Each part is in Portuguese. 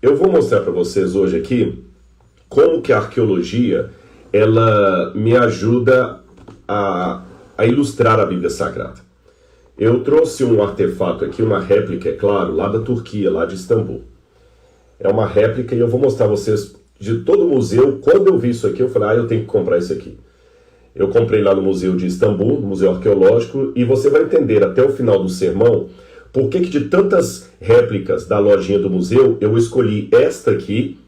eu vou mostrar para vocês hoje aqui como que a arqueologia ela me ajuda a ilustrar a Bíblia Sagrada. Eu trouxe um artefato aqui, uma réplica, é claro, lá da Turquia, lá de Istambul. É uma réplica e eu vou mostrar a vocês de todo o museu. Quando eu vi isso aqui, eu falei, eu tenho que comprar isso aqui. Eu comprei lá no Museu de Istambul, no Museu Arqueológico, e você vai entender até o final do sermão por que de tantas réplicas da lojinha do museu, eu escolhi esta aqui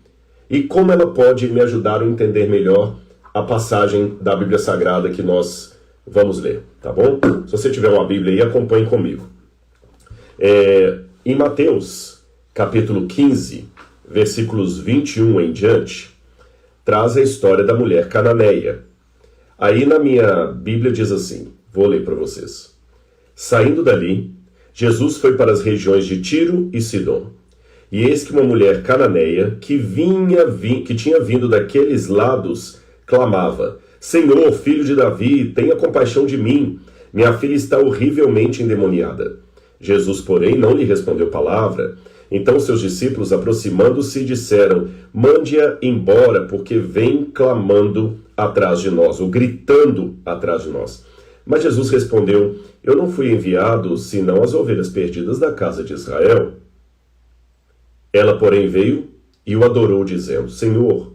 e como ela pode me ajudar a entender melhor a passagem da Bíblia Sagrada que nós vamos ler, tá bom? Se você tiver uma Bíblia aí, acompanhe comigo. Em Mateus, capítulo 15, versículos 21 em diante, traz a história da mulher cananeia. Aí na minha Bíblia diz assim, vou ler para vocês. Saindo dali, Jesus foi para as regiões de Tiro e Sidom. E eis que uma mulher cananeia, que tinha vindo daqueles lados, clamava, Senhor, filho de Davi, tenha compaixão de mim. Minha filha está horrivelmente endemoniada. Jesus, porém, não lhe respondeu palavra. Então seus discípulos, aproximando-se, disseram, mande-a embora, porque vem clamando atrás de nós, ou gritando atrás de nós. Mas Jesus respondeu, eu não fui enviado, senão as ovelhas perdidas da casa de Israel. Ela, porém, veio e o adorou, dizendo, Senhor,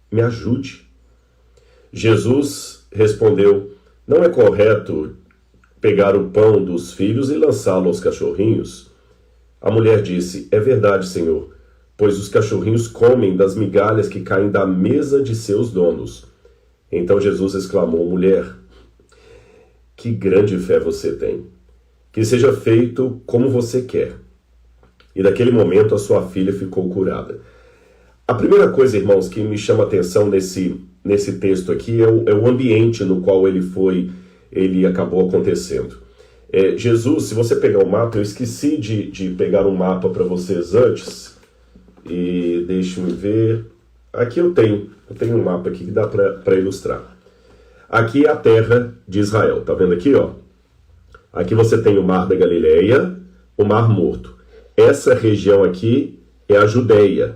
me ajude. Jesus respondeu, não é correto pegar o pão dos filhos e lançá-lo aos cachorrinhos? A mulher disse, é verdade, Senhor, pois os cachorrinhos comem das migalhas que caem da mesa de seus donos. Então Jesus exclamou, mulher, que grande fé você tem. Que seja feito como você quer. E naquele momento a sua filha ficou curada. A primeira coisa, irmãos, que me chama a atenção nesse texto aqui é o ambiente no qual ele acabou acontecendo. Jesus, se você pegar o mapa, eu esqueci de pegar um mapa para vocês antes. E deixe-me ver. Aqui eu tenho um mapa aqui que dá para ilustrar. Aqui é a terra de Israel, tá vendo aqui, ó? Aqui você tem o Mar da Galileia, o Mar Morto. Essa região aqui é a Judeia.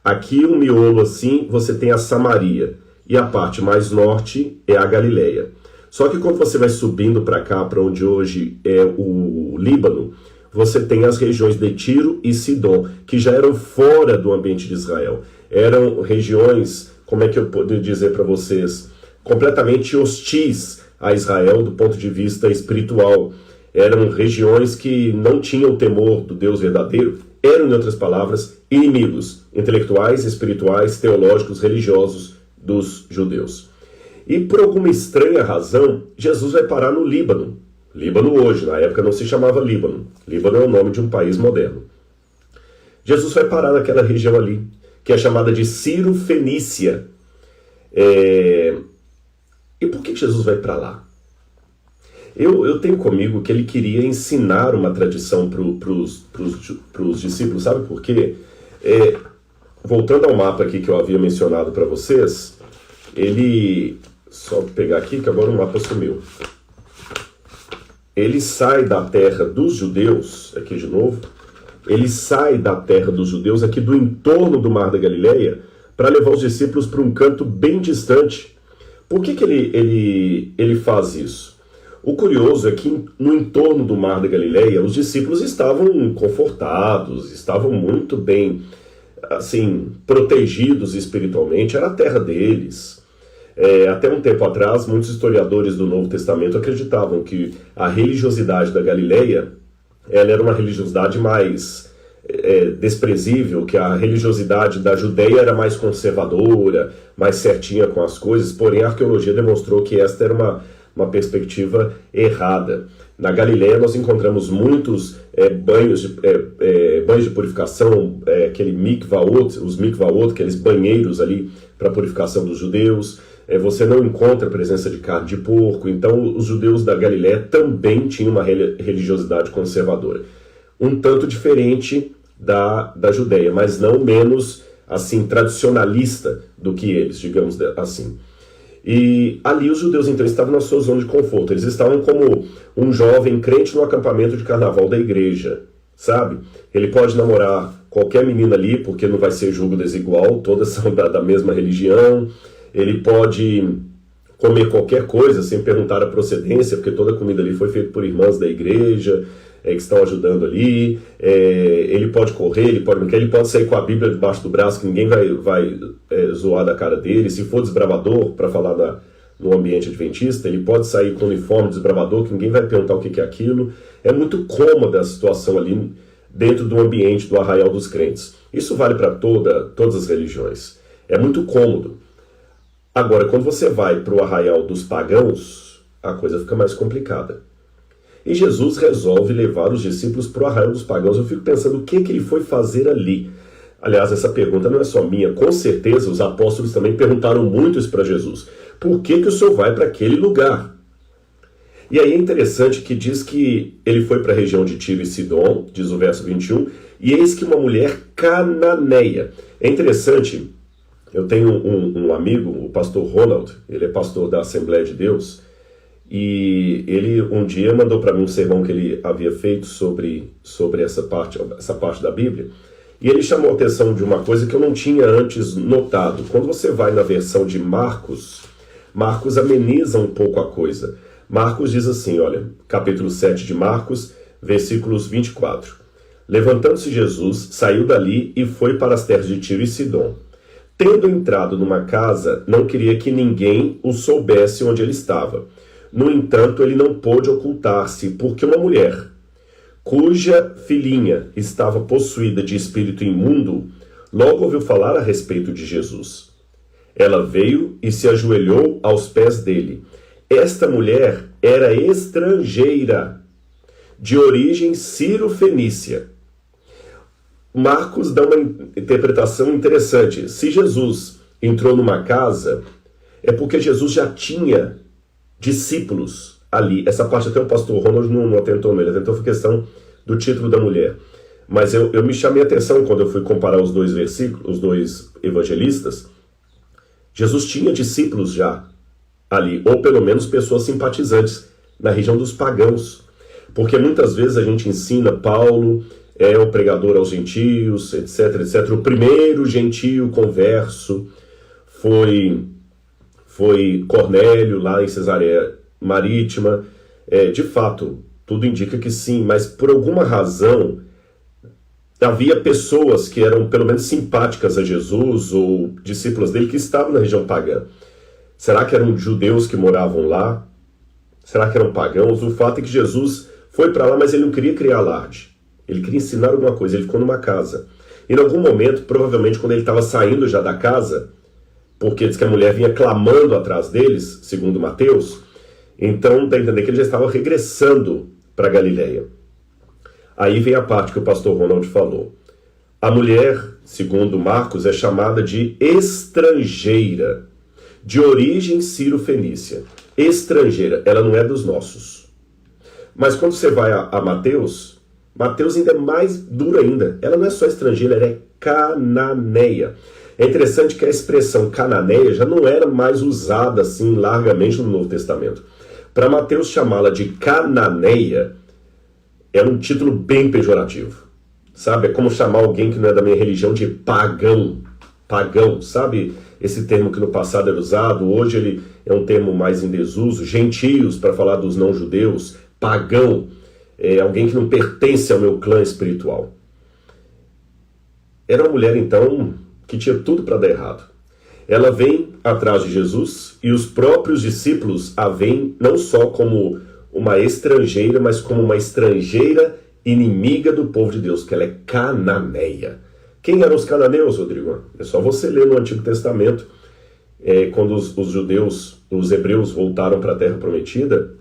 Aqui o miolo assim, você tem a Samaria. E a parte mais norte é a Galileia. Só que quando você vai subindo para cá, para onde hoje é o Líbano, você tem as regiões de Tiro e Sidom, que já eram fora do ambiente de Israel. Eram regiões, como é que eu poderia dizer para vocês, completamente hostis a Israel do ponto de vista espiritual. Eram regiões que não tinham o temor do Deus verdadeiro, eram, em outras palavras, inimigos intelectuais, espirituais, teológicos, religiosos dos judeus. E por alguma estranha razão, Jesus vai parar no Líbano. Líbano hoje, na época não se chamava Líbano. Líbano é o nome de um país moderno. Jesus vai parar naquela região ali, que é chamada de Ciro-Fenícia. E por que Jesus vai para lá? Eu tenho comigo que ele queria ensinar uma tradição para os discípulos, sabe por quê? Voltando ao mapa aqui que eu havia mencionado para vocês, só pegar aqui que agora o mapa sumiu. Ele sai da terra dos judeus, aqui de novo, ele sai da terra dos judeus, aqui do entorno do Mar da Galileia, para levar os discípulos para um canto bem distante. Por que ele faz isso? O curioso é que no entorno do Mar da Galileia, os discípulos estavam confortados, estavam muito bem, assim, protegidos espiritualmente, era a terra deles. Até um tempo atrás, muitos historiadores do Novo Testamento acreditavam que a religiosidade da Galileia ela era uma religiosidade mais desprezível, que a religiosidade da Judeia era mais conservadora, mais certinha com as coisas, porém a arqueologia demonstrou que esta era uma perspectiva errada. Na Galileia nós encontramos muitos banhos de purificação, aquele mikvaot, os mikvaot, aqueles banheiros ali para purificação dos judeus. Você não encontra a presença de carne de porco. Então os judeus da Galileia também tinham uma religiosidade conservadora. Um tanto diferente da Judeia, mas não menos assim tradicionalista do que eles, digamos assim. E ali os judeus então estavam na sua zona de conforto. Eles estavam como um jovem crente no acampamento de carnaval da igreja, sabe? Ele pode namorar qualquer menina ali, porque não vai ser julgo desigual, todas são da mesma religião. Ele pode comer qualquer coisa sem perguntar a procedência, porque toda a comida ali foi feita por irmãs da igreja, que estão ajudando ali. Ele pode correr, ele pode brincar, ele pode sair com a Bíblia debaixo do braço, que ninguém vai zoar da cara dele. Se for desbravador, para falar no ambiente adventista, ele pode sair com o uniforme desbravador, que ninguém vai perguntar o que é aquilo. É muito cômoda a situação ali dentro do ambiente do arraial dos crentes. Isso vale para todas as religiões. É muito cômodo. Agora, quando você vai para o arraial dos pagãos, a coisa fica mais complicada. E Jesus resolve levar os discípulos para o arraial dos pagãos. Eu fico pensando o que ele foi fazer ali. Aliás, essa pergunta não é só minha. Com certeza, os apóstolos também perguntaram muito isso para Jesus. Por que o senhor vai para aquele lugar? E aí é interessante que diz que ele foi para a região de Tiro e Sidom, diz o verso 21, e eis que uma mulher cananeia. É interessante, eu tenho um amigo, o pastor Ronald, ele é pastor da Assembleia de Deus, e ele um dia mandou para mim um sermão que ele havia feito sobre essa parte da Bíblia, e ele chamou a atenção de uma coisa que eu não tinha antes notado. Quando você vai na versão de Marcos ameniza um pouco a coisa. Marcos diz assim, olha, capítulo 7 de Marcos, versículos 24. Levantando-se Jesus, saiu dali e foi para as terras de Tiro e Sidom. Tendo entrado numa casa, não queria que ninguém o soubesse onde ele estava. No entanto, ele não pôde ocultar-se, porque uma mulher, cuja filhinha estava possuída de espírito imundo, logo ouviu falar a respeito de Jesus. Ela veio e se ajoelhou aos pés dele. Esta mulher era estrangeira, de origem sírio-fenícia. Marcos dá uma interpretação interessante. Se Jesus entrou numa casa, é porque Jesus já tinha discípulos ali. Essa parte até o pastor Ronald não atentou nele, atentou a questão do título da mulher. Mas eu me chamei a atenção quando eu fui comparar os dois versículos, os dois evangelistas. Jesus tinha discípulos já ali, ou pelo menos pessoas simpatizantes na região dos pagãos. Porque muitas vezes a gente ensina Paulo é o pregador aos gentios, etc, etc. O primeiro gentio converso foi Cornélio, lá em Cesareia Marítima. De fato, tudo indica que sim, mas por alguma razão havia pessoas que eram pelo menos simpáticas a Jesus ou discípulos dele que estavam na região pagã. Será que eram judeus que moravam lá? Será que eram pagãos? O fato é que Jesus foi para lá, mas ele não queria criar alarde. Ele queria ensinar alguma coisa, ele ficou numa casa. E em algum momento, provavelmente quando ele estava saindo já da casa, porque diz que a mulher vinha clamando atrás deles, segundo Mateus, então dá a entender que ele já estava regressando para Galileia. Aí vem a parte que o pastor Ronald falou. A mulher, segundo Marcos, é chamada de estrangeira, de origem sírio-fenícia. Estrangeira, ela não é dos nossos. Mas quando você vai a Mateus ainda é mais duro ainda. Ela não é só estrangeira, ela é cananeia. É interessante que a expressão cananeia já não era mais usada assim largamente no Novo Testamento. Para Mateus chamá-la de cananeia, é um título bem pejorativo. Sabe? É como chamar alguém que não é da minha religião de pagão. Pagão, sabe? Esse termo que no passado era usado, hoje ele é um termo mais em desuso. Gentios, para falar dos não-judeus. Pagão, é alguém que não pertence ao meu clã espiritual. Era uma mulher, então, que tinha tudo para dar errado. Ela vem atrás de Jesus e os próprios discípulos a veem não só como uma estrangeira, mas como uma estrangeira inimiga do povo de Deus, que ela é cananeia. Quem eram os cananeus, Rodrigo? É só você ler no Antigo Testamento, quando os judeus, os hebreus voltaram para a Terra Prometida,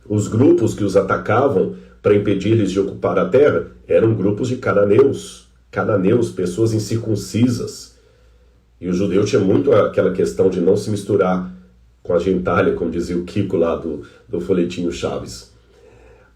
os grupos que os atacavam para impedir-lhes de ocupar a terra eram grupos de cananeus, pessoas incircuncisas. E o judeu tinha muito aquela questão de não se misturar com a gentalha, como dizia o Kiko lá do folhetinho Chaves.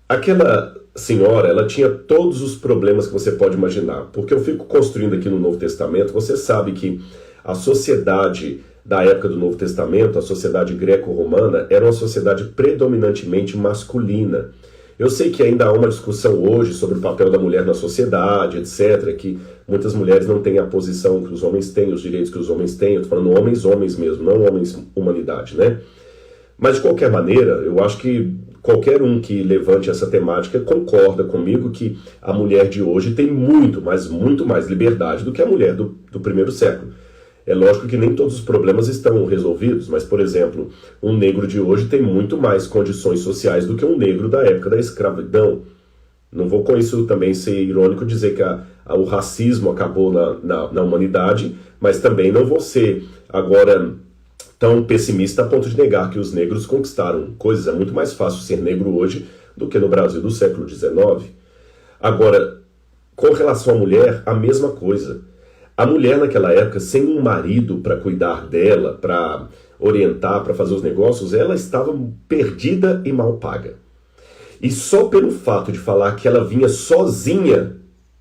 Aquela senhora, ela tinha todos os problemas que você pode imaginar. Porque eu fico construindo aqui no Novo Testamento, você sabe que a sociedade da época do Novo Testamento, a sociedade greco-romana, era uma sociedade predominantemente masculina. Eu sei que ainda há uma discussão hoje sobre o papel da mulher na sociedade, etc., que muitas mulheres não têm a posição que os homens têm, os direitos que os homens têm. Eu estou falando homens mesmo, não homens humanidade, né? Mas, de qualquer maneira, eu acho que qualquer um que levante essa temática concorda comigo que a mulher de hoje tem muito, mas muito mais liberdade do que a mulher do primeiro século. É lógico que nem todos os problemas estão resolvidos, mas, por exemplo, um negro de hoje tem muito mais condições sociais do que um negro da época da escravidão. Não vou com isso também ser irônico dizer que o racismo acabou na humanidade, mas também não vou ser agora tão pessimista a ponto de negar que os negros conquistaram coisas. É muito mais fácil ser negro hoje do que no Brasil do século XIX. Agora, com relação à mulher, a mesma coisa. A mulher naquela época, sem um marido para cuidar dela, para orientar, para fazer os negócios, ela estava perdida e mal paga. E só pelo fato de falar que ela vinha sozinha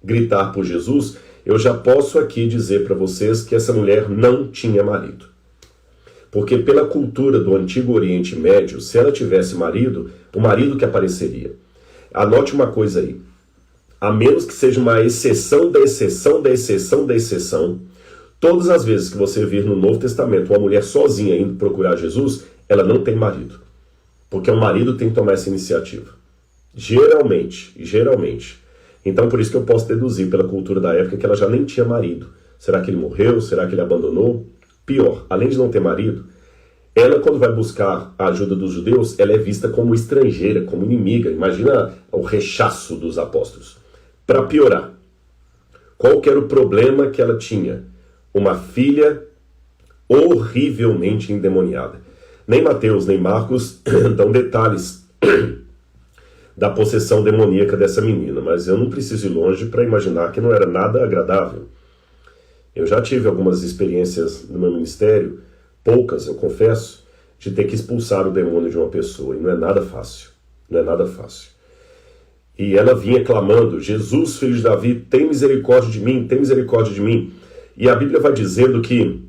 gritar por Jesus, eu já posso aqui dizer para vocês que essa mulher não tinha marido. Porque pela cultura do Antigo Oriente Médio, se ela tivesse marido, o marido que apareceria. Anote uma coisa aí. A menos que seja uma exceção da exceção da exceção da exceção, todas as vezes que você vir no Novo Testamento uma mulher sozinha indo procurar Jesus, ela não tem marido. Porque o marido tem que tomar essa iniciativa. Geralmente. Então por isso que eu posso deduzir pela cultura da época que ela já nem tinha marido. Será que ele morreu? Será que ele abandonou? Pior, além de não ter marido, ela quando vai buscar a ajuda dos judeus, ela é vista como estrangeira, como inimiga. Imagina o rechaço dos apóstolos. Para piorar, qual que era o problema que ela tinha? Uma filha horrivelmente endemoniada. Nem Mateus, nem Marcos dão detalhes da possessão demoníaca dessa menina, mas eu não preciso ir longe para imaginar que não era nada agradável. Eu já tive algumas experiências no meu ministério, poucas, eu confesso, de ter que expulsar o demônio de uma pessoa, e não é nada fácil. E ela vinha clamando, Jesus, filho de Davi, tem misericórdia de mim, tem misericórdia de mim. E a Bíblia vai dizendo que,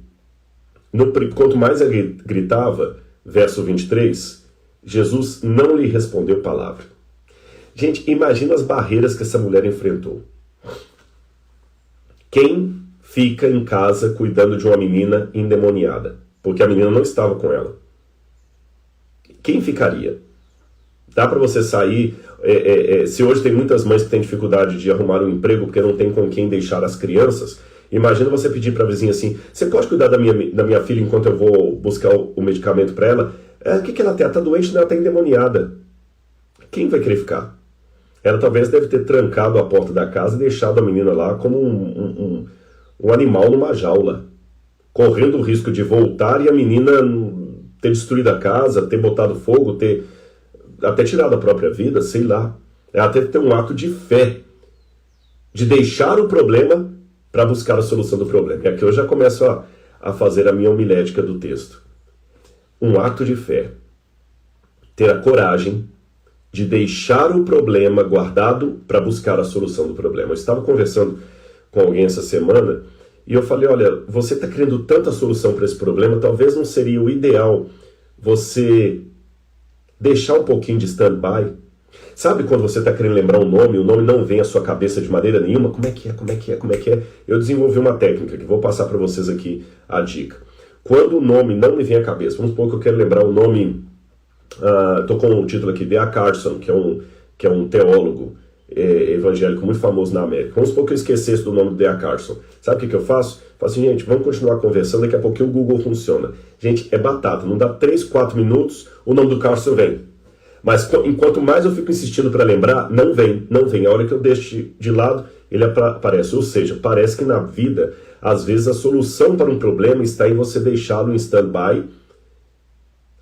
quanto mais ela gritava, verso 23, Jesus não lhe respondeu palavra. Gente, imagina as barreiras que essa mulher enfrentou. Quem fica em casa cuidando de uma menina endemoniada? Porque a menina não estava com ela. Quem ficaria? Dá para você sair... se hoje tem muitas mães que têm dificuldade de arrumar um emprego porque não tem com quem deixar as crianças, imagina você pedir para a vizinha assim, você pode cuidar da minha filha enquanto eu vou buscar o medicamento para ela? O que ela tem? Ela está doente, ela está endemoniada. Quem vai querer ficar? Ela talvez deve ter trancado a porta da casa e deixado a menina lá como um animal numa jaula, correndo o risco de voltar e a menina ter destruído a casa, ter botado fogo, ter até tirado a própria vida, sei lá. Ela teve que ter um ato de fé, de deixar o problema para buscar a solução do problema. E aqui eu já começo a fazer a minha homilética do texto. Um ato de fé. Ter a coragem de deixar o problema guardado para buscar a solução do problema. Eu estava conversando com alguém essa semana e eu falei, olha, você está querendo tanta solução para esse problema, talvez não seria o ideal você deixar um pouquinho de stand-by. Sabe quando você está querendo lembrar um nome, o nome não vem à sua cabeça de maneira nenhuma? Como é que é? Eu desenvolvi uma técnica que vou passar para vocês aqui a dica. Quando o nome não me vem à cabeça, vamos supor que eu quero lembrar o nome, estou com o título aqui, D.A. Carson, que é um teólogo evangélico muito famoso na América. Vamos supor que eu esquecesse do nome do D.A. Carson. Sabe o que eu faço? Falo assim, gente, vamos continuar conversando, daqui a pouquinho o Google funciona. Gente, é batata, não dá 3, 4 minutos, o nome do Carson vem. Mas enquanto mais eu fico insistindo para lembrar, não vem. A hora que eu deixo de lado, ele aparece. Ou seja, parece que na vida, às vezes a solução para um problema está em você deixá-lo em stand-by,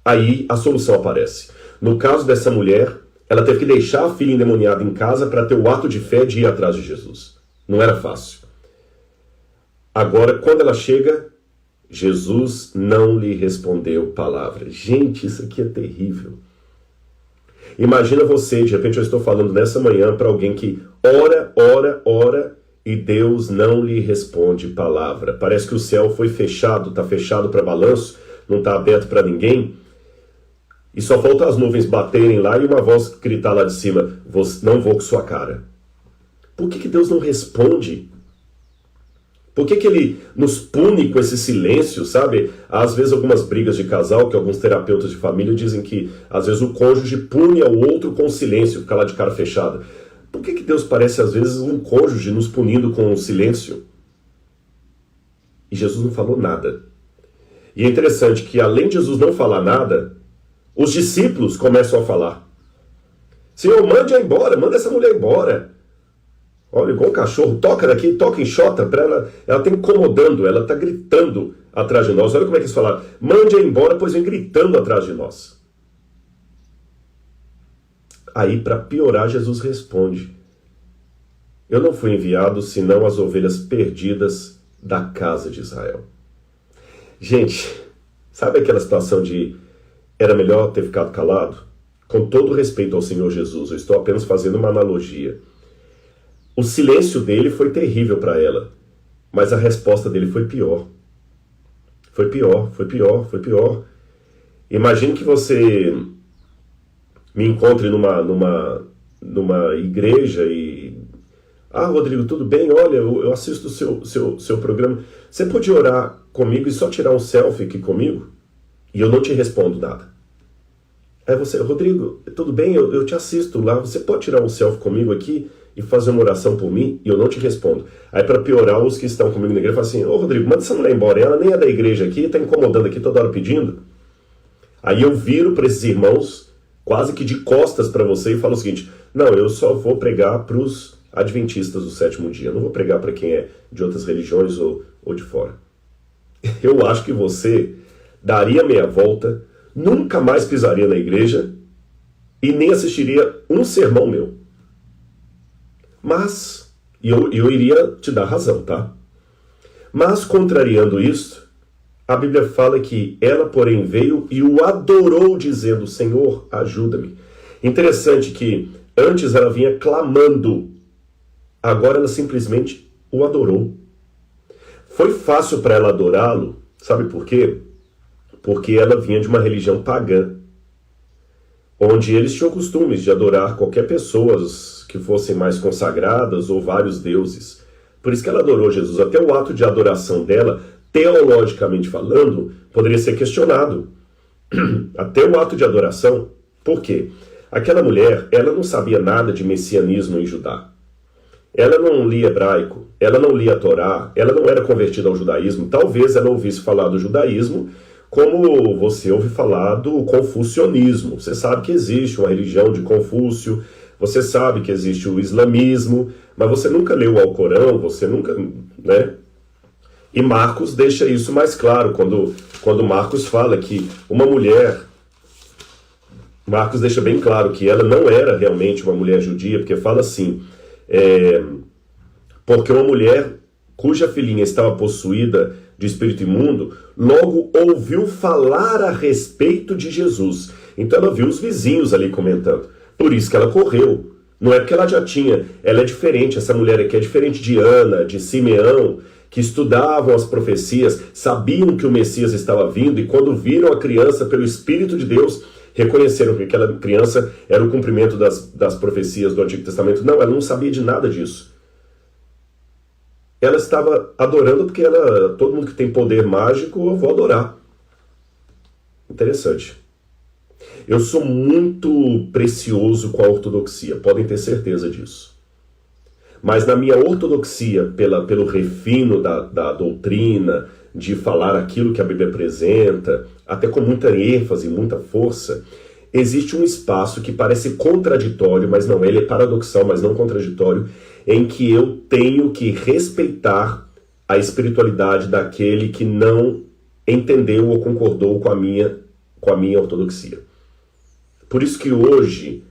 aí a solução aparece. No caso dessa mulher, ela teve que deixar a filha endemoniada em casa para ter o ato de fé de ir atrás de Jesus. Não era fácil. Agora, quando ela chega, Jesus não lhe respondeu palavra. Gente, isso aqui é terrível. Imagina você, de repente eu estou falando nessa manhã para alguém que ora e Deus não lhe responde palavra. Parece que o céu foi fechado, está fechado para balanço, não está aberto para ninguém. E só falta as nuvens baterem lá e uma voz gritar lá de cima: não vou com sua cara. Por que Deus não responde? Por que Ele nos pune com esse silêncio, sabe? Às vezes algumas brigas de casal, que alguns terapeutas de família dizem que às vezes o cônjuge pune ao outro com silêncio, fica lá de cara fechada. Por que Deus parece às vezes um cônjuge nos punindo com silêncio? E Jesus não falou nada. E é interessante que além de Jesus não falar nada, os discípulos começam a falar. Senhor, mande-a embora, manda essa mulher embora. Olha, igual um cachorro, toca daqui, toca em xota para ela está incomodando, ela está gritando atrás de nós. Olha como é que eles falaram: mande-a embora, pois vem gritando atrás de nós. Aí, para piorar, Jesus responde: eu não fui enviado senão as ovelhas perdidas da casa de Israel. Gente, sabe aquela situação de era melhor ter ficado calado? Com todo respeito ao Senhor Jesus, eu estou apenas fazendo uma analogia. O silêncio dele foi terrível para ela, mas a resposta dele foi pior. Foi pior, foi pior, foi pior. Imagine que você me encontre numa igreja e... Ah, Rodrigo, tudo bem? Olha, eu assisto o seu programa. Você pode orar comigo e só tirar um selfie aqui comigo? E eu não te respondo nada. Aí você: Rodrigo, tudo bem? Eu te assisto lá. Você pode tirar um selfie comigo aqui e fazer uma oração por mim? E eu não te respondo. Aí, para piorar, os que estão comigo na igreja falam assim: ô Rodrigo, manda essa mulher embora. Ela nem é da igreja aqui, está incomodando aqui toda hora pedindo. Aí eu viro para esses irmãos, quase que de costas para você, e falo o seguinte: não, eu só vou pregar para os adventistas do sétimo dia. Eu não vou pregar para quem é de outras religiões ou de fora. Eu acho que você daria meia volta, nunca mais pisaria na igreja e nem assistiria um sermão meu. Mas, e eu iria te dar razão, tá? Mas, contrariando isso, a Bíblia fala que ela, porém, veio e o adorou, dizendo: Senhor, ajuda-me. Interessante que antes ela vinha clamando, agora ela simplesmente o adorou. Foi fácil para ela adorá-lo, sabe por quê? Porque ela vinha de uma religião pagã, onde eles tinham costumes de adorar qualquer pessoa que fossem mais consagradas ou vários deuses. Por isso que ela adorou Jesus. Até o ato de adoração dela, teologicamente falando, poderia ser questionado. Até o ato de adoração. Por quê? Aquela mulher, ela não sabia nada de messianismo em Judá. Ela não lia hebraico, ela não lia a Torá, ela não era convertida ao judaísmo. Talvez ela ouvisse falar do judaísmo como você ouve falar do confucionismo. Você sabe que existe uma religião de Confúcio, você sabe que existe o islamismo, mas você nunca leu o Alcorão, você nunca... né? E Marcos deixa isso mais claro, quando Marcos fala que uma mulher... Marcos deixa bem claro que ela não era realmente uma mulher judia, porque fala assim... porque uma mulher cuja filhinha estava possuída de espírito imundo, logo ouviu falar a respeito de Jesus. Então ela viu os vizinhos ali comentando. Por isso que ela correu. Não é porque ela já tinha. Ela é diferente. Essa mulher aqui é diferente de Ana, de Simeão, que estudavam as profecias, sabiam que o Messias estava vindo, e quando viram a criança pelo Espírito de Deus, reconheceram que aquela criança era o cumprimento das profecias do Antigo Testamento. Não, ela não sabia de nada disso. Ela estava adorando porque todo mundo que tem poder mágico, eu vou adorar. Interessante. Eu sou muito precioso com a ortodoxia, podem ter certeza disso. Mas na minha ortodoxia, pelo refino da doutrina, de falar aquilo que a Bíblia apresenta, até com muita ênfase, muita força, existe um espaço que parece contraditório, mas não, ele é paradoxal, mas não contraditório, em que eu tenho que respeitar a espiritualidade daquele que não entendeu ou concordou com a minha ortodoxia. Por isso que hoje,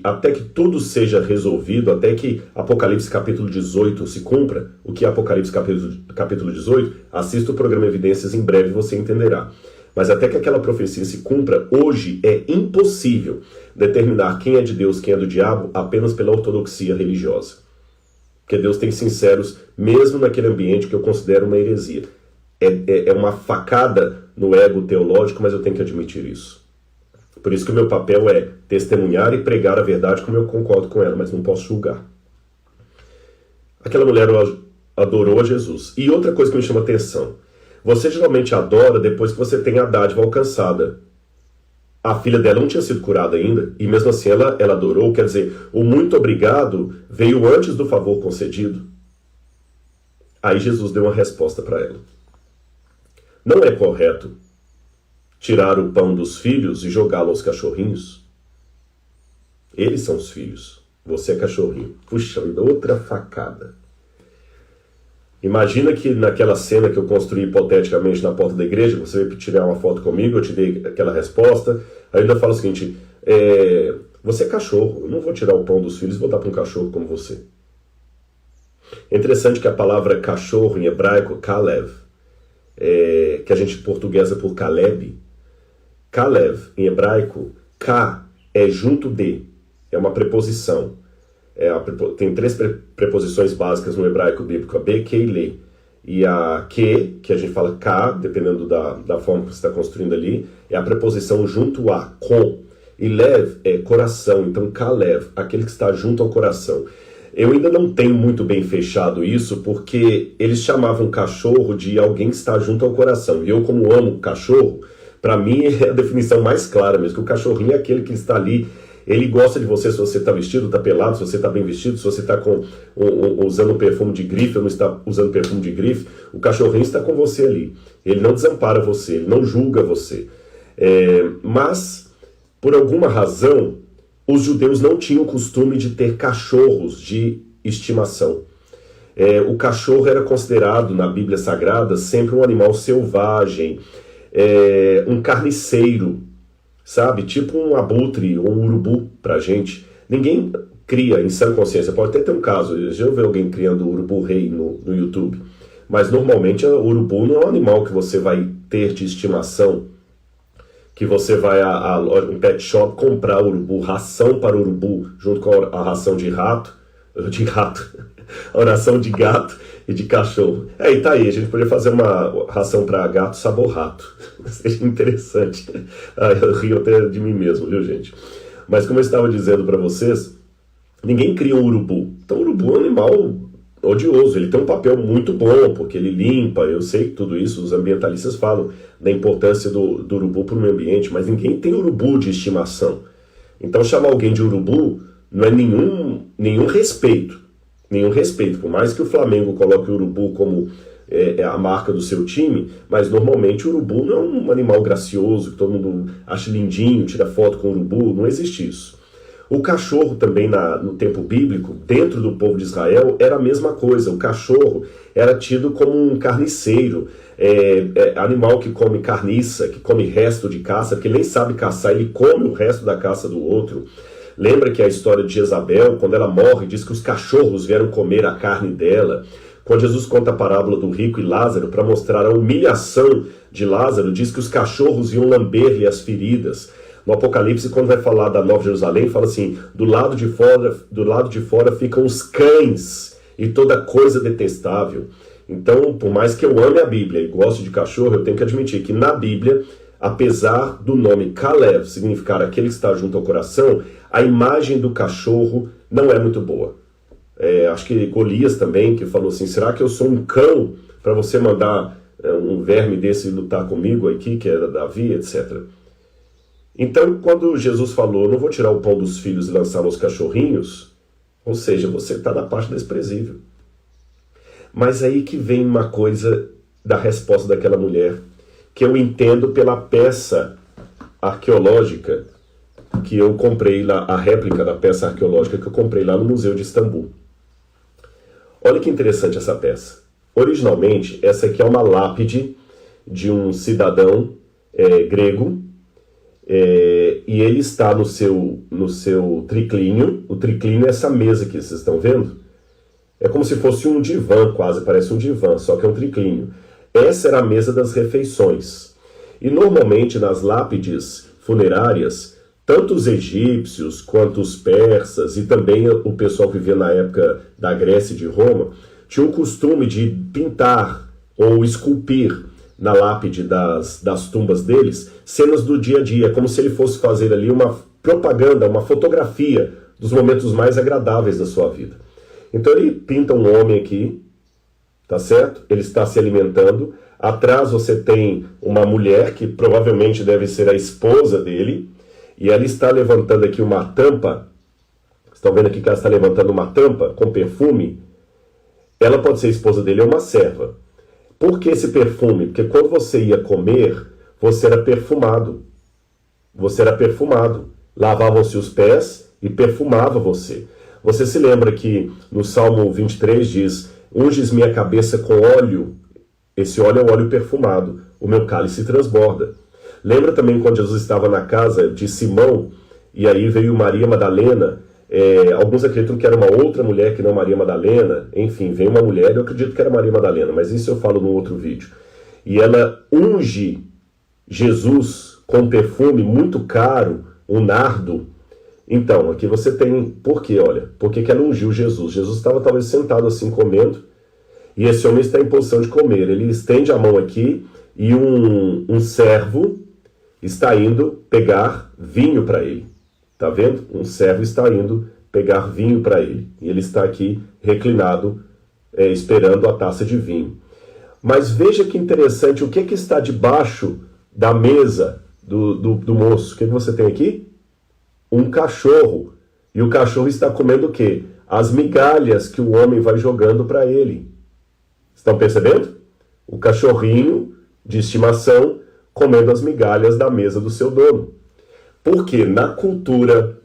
até que tudo seja resolvido, até que Apocalipse capítulo 18 se cumpra, o que é Apocalipse capítulo 18, assista o programa Evidências, em breve você entenderá. Mas até que aquela profecia se cumpra, hoje é impossível determinar quem é de Deus, quem é do diabo, apenas pela ortodoxia religiosa. Porque Deus tem sinceros, mesmo naquele ambiente que eu considero uma heresia. É uma facada no ego teológico, mas eu tenho que admitir isso. Por isso que o meu papel é testemunhar e pregar a verdade como eu concordo com ela, mas não posso julgar. Aquela mulher adorou a Jesus. E outra coisa que me chama a atenção, você geralmente adora depois que você tem a dádiva alcançada. A filha dela não tinha sido curada ainda, e mesmo assim ela adorou, quer dizer, o muito obrigado veio antes do favor concedido. Aí Jesus deu uma resposta para ela. Não é correto tirar o pão dos filhos e jogá-lo aos cachorrinhos? Eles são os filhos, você é cachorrinho. Puxa, outra facada. Imagina que naquela cena que eu construí hipoteticamente na porta da igreja, você veio tirar uma foto comigo, eu te dei aquela resposta, aí eu ainda falo o seguinte, você é cachorro, eu não vou tirar o pão dos filhos e vou dar para um cachorro como você. É interessante que a palavra cachorro em hebraico, Kalev, que a gente portuguesa por Caleb, Kalev em hebraico, Ka é junto de, é uma preposição. Tem três preposições básicas no hebraico bíblico, a be, que e le. E a que a gente fala ka, dependendo da forma que você está construindo ali, é a preposição junto a, com. E lev é coração, então kalev, aquele que está junto ao coração. Eu ainda não tenho muito bem fechado isso, porque eles chamavam cachorro de alguém que está junto ao coração. E eu, como amo cachorro, para mim é a definição mais clara mesmo, que o cachorrinho é aquele que está ali. Ele gosta de você se você está vestido, está pelado, se você está bem vestido, se você está usando perfume de grife ou não está usando perfume de grife. O cachorrinho está com você ali. Ele não desampara você, ele não julga você. Mas, por alguma razão, os judeus não tinham o costume de ter cachorros de estimação. O cachorro era considerado, na Bíblia Sagrada, sempre um animal selvagem, um carniceiro, sabe? Tipo um abutre ou um urubu pra gente. Ninguém cria em sã consciência. Pode até ter um caso, eu já ouvi alguém criando urubu-rei no YouTube. Mas normalmente o urubu não é um animal que você vai ter de estimação, que você vai a um pet shop comprar urubu, ração para urubu, junto com a ração a ração de gato e de cachorro. E tá aí, a gente poderia fazer uma ração para gato sabor rato. Seria interessante. Eu rio até de mim mesmo, viu, gente? Mas como eu estava dizendo para vocês, ninguém cria um urubu. Então o urubu é um animal odioso, ele tem um papel muito bom, porque ele limpa, eu sei que tudo isso, os ambientalistas falam da importância do urubu para o meio ambiente, mas ninguém tem urubu de estimação. Então chamar alguém de urubu não é nenhum respeito. Nenhum respeito, por mais que o Flamengo coloque o urubu como a marca do seu time, mas normalmente o urubu não é um animal gracioso, que todo mundo acha lindinho, tira foto com o urubu, não existe isso. O cachorro também, no tempo bíblico, dentro do povo de Israel, era a mesma coisa. O cachorro era tido como um carniceiro, animal que come carniça, que come resto de caça, porque ele nem sabe caçar, ele come o resto da caça do outro. Lembra que a história de Jezabel, quando ela morre, diz que os cachorros vieram comer a carne dela. Quando Jesus conta a parábola do rico e Lázaro, para mostrar a humilhação de Lázaro, diz que os cachorros iam lamber-lhe as feridas. No Apocalipse, quando vai falar da Nova Jerusalém, fala assim, do lado de fora ficam os cães e toda coisa detestável. Então, por mais que eu ame a Bíblia e goste de cachorro, eu tenho que admitir que na Bíblia, apesar do nome Kalev significar aquele que está junto ao coração, a imagem do cachorro não é muito boa. Acho que Golias também, que falou assim, será que eu sou um cão para você mandar um verme desse lutar comigo aqui, que era Davi, etc. Então, quando Jesus falou, não vou tirar o pão dos filhos e lançar nos cachorrinhos, ou seja, você está na parte desprezível. Mas aí que vem uma coisa da resposta daquela mulher, que eu entendo pela peça arqueológica que eu comprei lá, a réplica da peça arqueológica que eu comprei lá no Museu de Istambul. Olha que interessante essa peça. Originalmente, essa aqui é uma lápide de um cidadão grego, e ele está no seu triclínio. O triclínio é essa mesa que vocês estão vendo. É como se fosse um divã, quase parece um divã, só que é um triclínio. Essa era a mesa das refeições. E normalmente nas lápides funerárias, tanto os egípcios quanto os persas e também o pessoal que vivia na época da Grécia e de Roma, tinham o costume de pintar ou esculpir na lápide das tumbas deles cenas do dia a dia, como se ele fosse fazer ali uma propaganda, uma fotografia dos momentos mais agradáveis da sua vida. Então ele pinta um homem aqui, tá certo? Ele está se alimentando. Atrás você tem uma mulher que provavelmente deve ser a esposa dele, e ela está levantando aqui uma tampa. Estão vendo aqui que ela está levantando uma tampa com perfume? Ela pode ser a esposa dele ou uma serva. Por que esse perfume? Porque quando você ia comer, você era perfumado. Você era perfumado. Lavavam-se os pés e perfumava você. Você se lembra que no Salmo 23 diz: unges minha cabeça com óleo. Esse óleo é o óleo perfumado. O meu cálice transborda. Lembra também quando Jesus estava na casa de Simão, e aí veio Maria Madalena. Alguns acreditam que era uma outra mulher que não Maria Madalena. Enfim, veio uma mulher, eu acredito que era Maria Madalena, mas isso eu falo no outro vídeo. E ela unge Jesus com perfume muito caro, um nardo. Então, aqui você tem... Por quê? Olha, por que ela ungiu Jesus? Jesus estava talvez sentado assim comendo, e esse homem está em posição de comer. Ele estende a mão aqui, e um servo está indo pegar vinho para ele. Tá vendo? Um servo está indo pegar vinho para ele. E ele está aqui reclinado, esperando a taça de vinho. Mas veja que interessante, o que está debaixo da mesa do moço? O que você tem aqui? Um cachorro. E o cachorro está comendo o quê? As migalhas que o homem vai jogando para ele. Estão percebendo? O cachorrinho de estimação comendo as migalhas da mesa do seu dono. Porque na cultura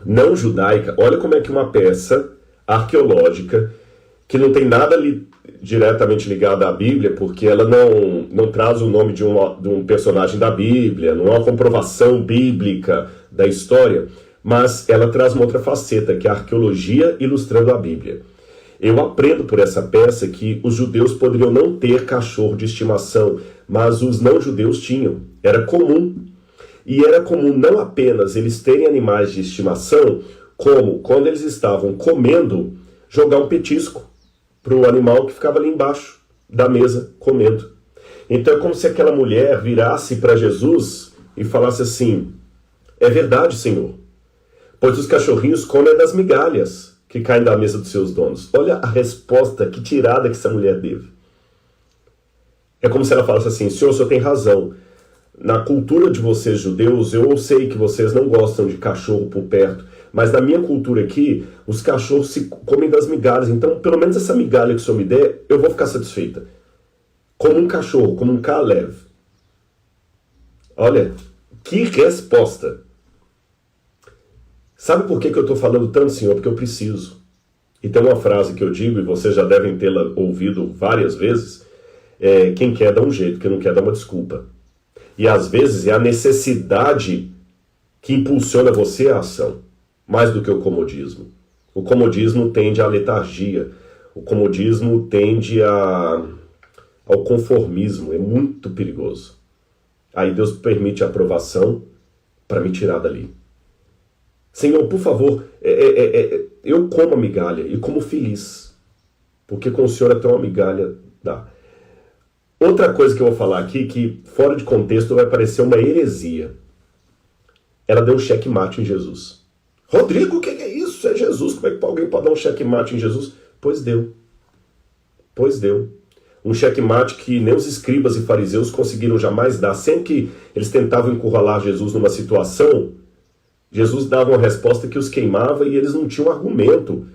não judaica, olha como é que uma peça arqueológica, que não tem nada diretamente ligado à Bíblia, porque ela não traz o nome de um personagem da Bíblia, não é uma comprovação bíblica da história, mas ela traz uma outra faceta, que é a arqueologia ilustrando a Bíblia. Eu aprendo por essa peça que os judeus poderiam não ter cachorro de estimação, mas os não-judeus tinham. Era comum. E era comum não apenas eles terem animais de estimação, como, quando eles estavam comendo, jogar um petisco para o animal que ficava ali embaixo da mesa comendo. Então é como se aquela mulher virasse para Jesus e falasse assim: é verdade, Senhor, pois os cachorrinhos comem das migalhas que caem da mesa dos seus donos. Olha a resposta, que tirada que essa mulher teve. É como se ela falasse assim: Senhor, o senhor tem razão. Na cultura de vocês judeus, eu sei que vocês não gostam de cachorro por perto, mas na minha cultura aqui, os cachorros se comem das migalhas. Então, pelo menos essa migalha que o senhor me der, eu vou ficar satisfeita. Como um cachorro, como um Kalev. Olha, que resposta. Sabe por que eu estou falando tanto, Senhor? Porque eu preciso. E tem uma frase que eu digo, e vocês já devem tê-la ouvido várias vezes: quem quer dá um jeito, quem não quer dá uma desculpa. E às vezes é a necessidade que impulsiona você à ação, mais do que o comodismo. O comodismo tende à letargia, o comodismo tende ao conformismo, é muito perigoso. Aí Deus permite a aprovação para me tirar dali. Senhor, por favor, eu como a migalha e como feliz, porque com o Senhor até uma migalha dá. Outra coisa que eu vou falar aqui, que fora de contexto vai parecer uma heresia. Ela deu um checkmate em Jesus. Rodrigo, o que é isso? É Jesus. Como é que alguém pode dar um checkmate em Jesus? Pois deu. Pois deu. Um checkmate que nem os escribas e fariseus conseguiram jamais dar. Sempre que eles tentavam encurralar Jesus numa situação, Jesus dava uma resposta que os queimava e eles não tinham argumento.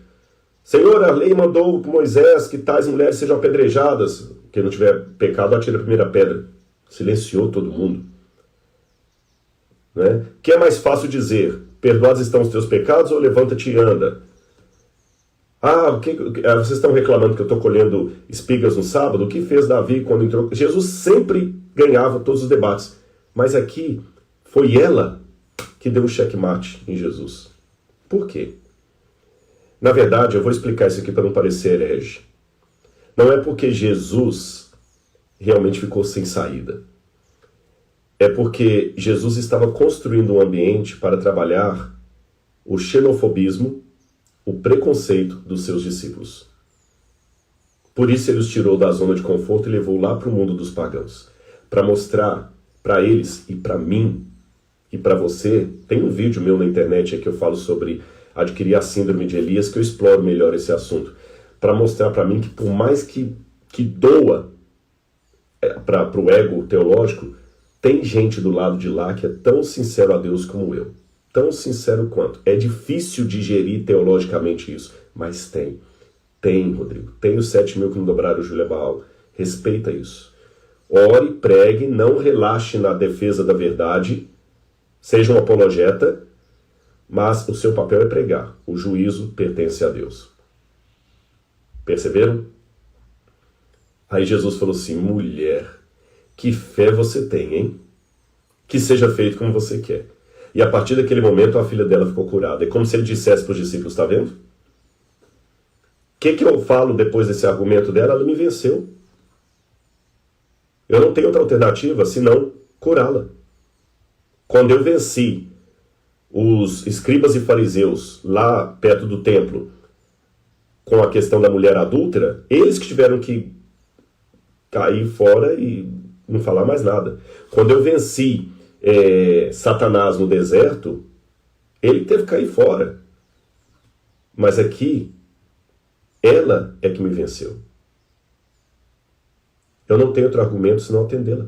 Senhor, a lei mandou Moisés que tais mulheres sejam apedrejadas. Quem não tiver pecado, atira a primeira pedra. Silenciou todo mundo. Né? O que é mais fácil dizer? Perdoados estão os teus pecados ou levanta-te e anda? Vocês estão reclamando que eu estou colhendo espigas no sábado? O que fez Davi quando entrou? Jesus sempre ganhava todos os debates. Mas aqui foi ela que deu o checkmate em Jesus. Por quê? Na verdade, eu vou explicar isso aqui para não parecer herege. Não é porque Jesus realmente ficou sem saída. É porque Jesus estava construindo um ambiente para trabalhar o xenofobismo, o preconceito dos seus discípulos. Por isso ele os tirou da zona de conforto e levou lá para o mundo dos pagãos, para mostrar para eles e para mim e para você. Tem um vídeo meu na internet que eu falo sobre adquirir a síndrome de Elias, que eu exploro melhor esse assunto, para mostrar para mim que por mais que doa para o ego teológico, tem gente do lado de lá que é tão sincero a Deus como eu. Tão sincero quanto. É difícil digerir teologicamente isso, mas tem. Tem, Rodrigo. Tem os 7.000 que não dobraram o Júlia Baal. Respeita isso. Ore, pregue, não relaxe na defesa da verdade, seja um apologeta, mas o seu papel é pregar. O juízo pertence a Deus. Perceberam? Aí Jesus falou assim, mulher, que fé você tem, hein? Que seja feito como você quer. E a partir daquele momento a filha dela ficou curada. É como se ele dissesse para os discípulos, está vendo? O que eu falo depois desse argumento dela? Ela me venceu. Eu não tenho outra alternativa senão curá-la. Quando eu venci os escribas e fariseus lá perto do templo com a questão da mulher adúltera, eles que tiveram que cair fora e não falar mais nada. Quando eu venci Satanás no deserto, ele teve que cair fora. Mas aqui, ela é que me venceu. Eu não tenho outro argumento senão atendê-la.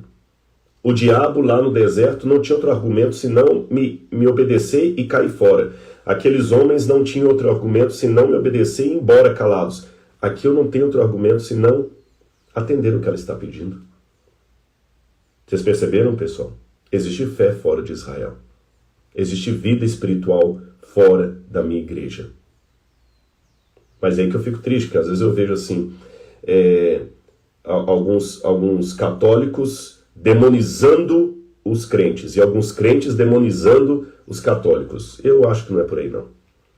O diabo lá no deserto não tinha outro argumento senão me obedecer e cair fora. Aqueles homens não tinham outro argumento senão me obedecer e ir embora calados. Aqui eu não tenho outro argumento senão atender o que ela está pedindo. Vocês perceberam, pessoal? Existe fé fora de Israel. Existe vida espiritual fora da minha igreja. Mas é aí que eu fico triste, porque às vezes eu vejo assim, alguns católicos demonizando os crentes e alguns crentes demonizando os católicos. Eu acho que não é por aí, não.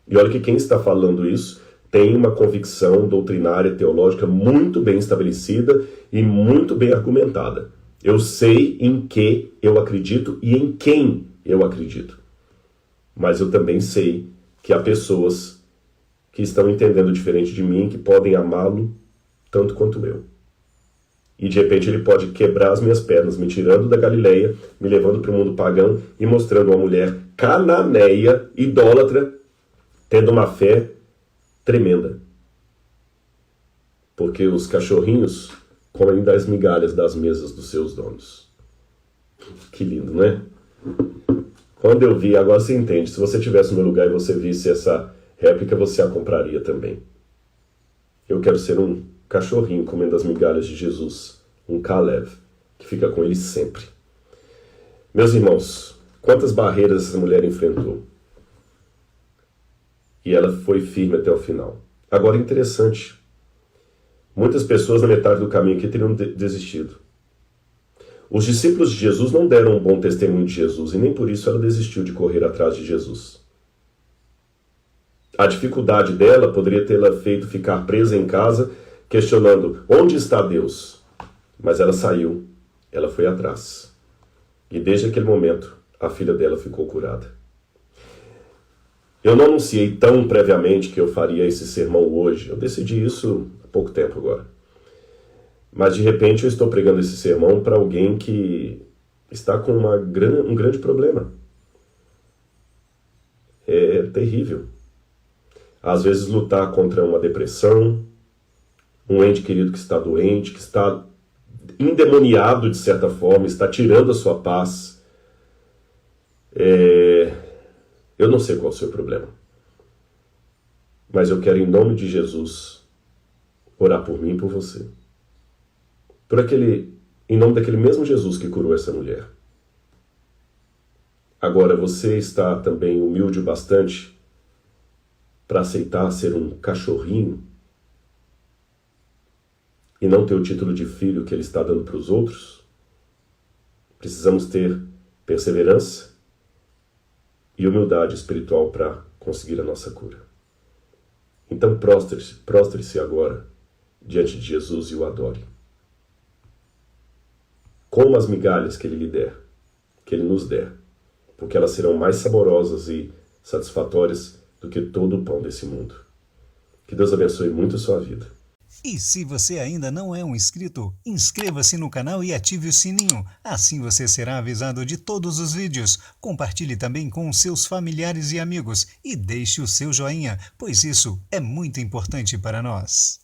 E olha que quem está falando isso tem uma convicção doutrinária, teológica muito bem estabelecida e muito bem argumentada. Eu sei em que eu acredito e em quem eu acredito. Mas eu também sei que há pessoas que estão entendendo diferente de mim, que podem amá-lo tanto quanto eu. E de repente ele pode quebrar as minhas pernas, me tirando da Galileia, me levando para o mundo pagão e mostrando uma mulher cananeia, idólatra, tendo uma fé tremenda. Porque os cachorrinhos comem das migalhas das mesas dos seus donos. Que lindo, não é? Quando eu vi, agora você entende, se você estivesse no meu lugar e você visse essa réplica, você a compraria também. Eu quero ser um cachorrinho comendo as migalhas de Jesus, um Caleb, que fica com ele sempre. Meus irmãos, quantas barreiras essa mulher enfrentou? E ela foi firme até o final. Agora, interessante, muitas pessoas na metade do caminho aqui teriam desistido. Os discípulos de Jesus não deram um bom testemunho de Jesus, e nem por isso ela desistiu de correr atrás de Jesus. A dificuldade dela poderia tê-la feito ficar presa em casa, questionando, onde está Deus? Mas ela saiu, ela foi atrás. E desde aquele momento, a filha dela ficou curada. Eu não anunciei tão previamente que eu faria esse sermão hoje. Eu decidi isso há pouco tempo agora. Mas de repente eu estou pregando esse sermão para alguém que está com um grande problema. É terrível. Às vezes lutar contra uma depressão, um ente querido que está doente, que está endemoniado de certa forma, está tirando a sua paz. Eu não sei qual é o seu problema. Mas eu quero, em nome de Jesus, orar por mim e por você. Em nome daquele mesmo Jesus que curou essa mulher. Agora, você está também humilde o bastante para aceitar ser um cachorrinho e não ter o título de filho que ele está dando para os outros? Precisamos ter perseverança e humildade espiritual para conseguir a nossa cura. Então prostre-se agora diante de Jesus e o adore. Coma as migalhas que ele lhe der, que ele nos der, porque elas serão mais saborosas e satisfatórias do que todo o pão desse mundo. Que Deus abençoe muito a sua vida. E se você ainda não é um inscrito, inscreva-se no canal e ative o sininho. Assim você será avisado de todos os vídeos. Compartilhe também com os seus familiares e amigos e deixe o seu joinha, pois isso é muito importante para nós.